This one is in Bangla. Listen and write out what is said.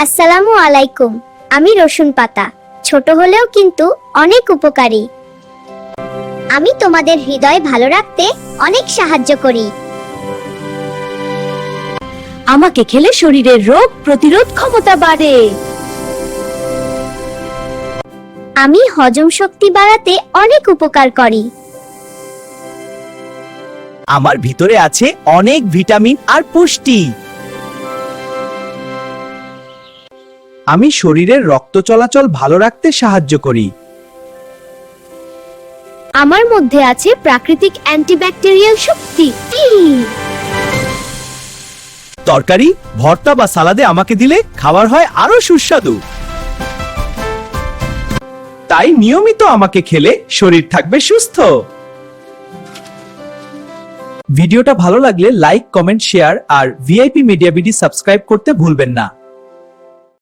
আসসালামু আলাইকুম। আমি রসুন পাতা, ছোট হলেও কিন্তু অনেক উপকারী। আমি তোমাদের হৃদয় ভালো রাখতে অনেক সাহায্য করি। আমাকে খেলে শরীরের রোগ প্রতিরোধ ক্ষমতা বাড়ে। আমি হজম শক্তি বাড়াতে অনেক উপকার করি। আমার ভিতরে আছে অনেক ভিটামিন আর পুষ্টি। আমি শরীরের রক্ত চলাচল ভালো রাখতে সাহায্য করি। আমার মধ্যে আছে প্রাকৃতিক অ্যান্টিব্যাকটেরিয়াল শক্তি। তরকারি, ভর্তা বা সালাদে আমাকে দিলে খাবার হয় আরো সুস্বাদু। তাই নিয়মিত আমাকে খেলে শরীর থাকবে সুস্থ। ভিডিওটা ভালো লাগলে লাইক, কমেন্ট, শেয়ার আর ভিআইপি মিডিয়া বিডি সাবস্ক্রাইব করতে ভুলবেন না।